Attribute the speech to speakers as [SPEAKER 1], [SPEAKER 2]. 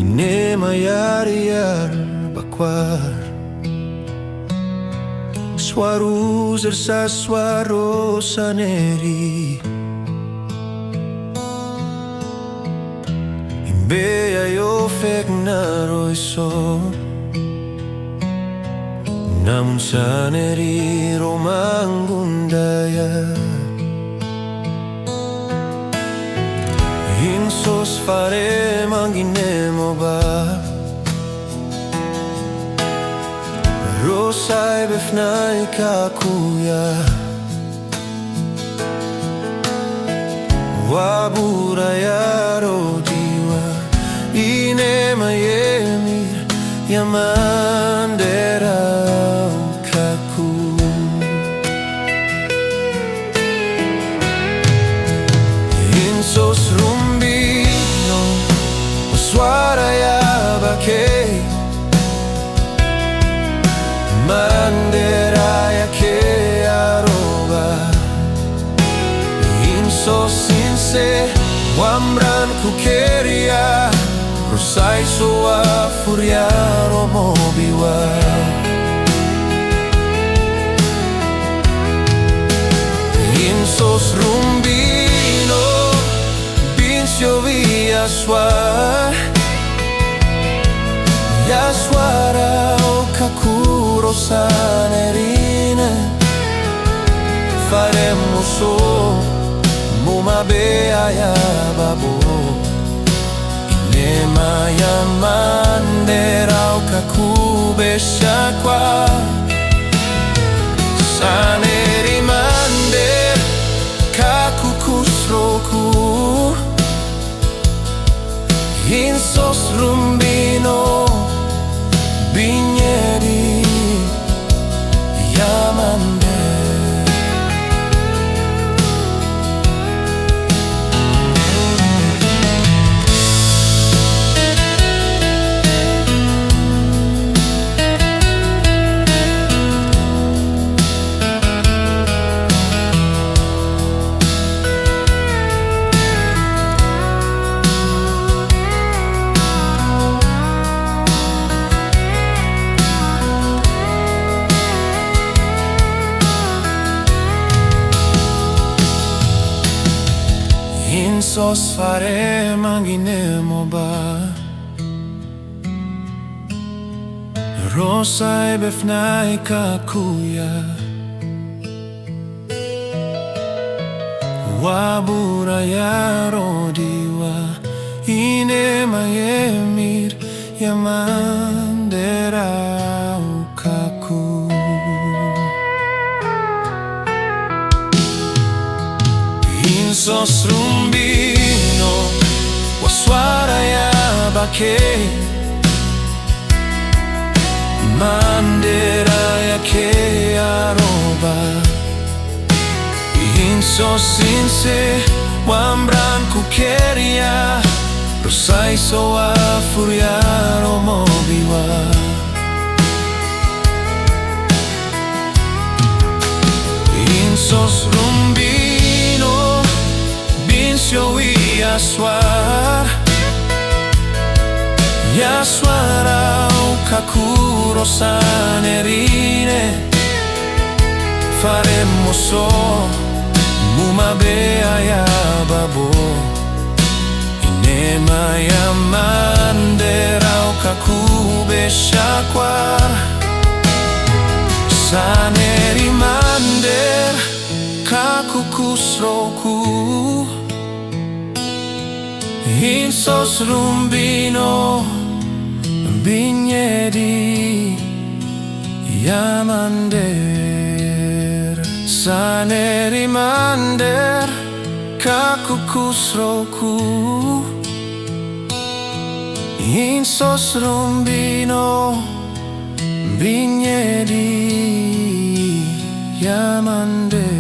[SPEAKER 1] Inemayariar bakwar Swaruzer sa swaro saneri Imbe ayo fek naroiso Namun saneri romangundaya Insos fare manginemo ba Rosai befnai kakuya Waburaya rodiwa Inema yemir Yamandera kaku Insos Rumbino Suara ya bakei Mandera ya ke aroba Insos sinse Wamran kukeria Rusai soa furia romobiwa Insos Rumbino Binsio via suar Ya suara o kakuro sanerine Faremo so Muma bea ya babo Inema ya mandera o kakube shakwa Saneri mander kakukusroku Insos Rumbino Binyeri Yamande Insos fare manginemo ba Rosai befnai kakuya Waburaya rodiwa Inema yemir Yamandera kaku Insos Rumbino Waswara ya bakei Mandera ya ke aroba Insos sinse Wambran kukeria Rosai soa furia romobiwa Insos Rumbino Binsio ia suar Ya suara o kakuro sanerine Faremo so Muma bea ya babo Inema ya mandera o kakube shakwar Saneri mander kakukusroku Insos Rumbino Binyeri Yamander Saneri mander kakukusroku Insos Rumbino Binyeri Yamander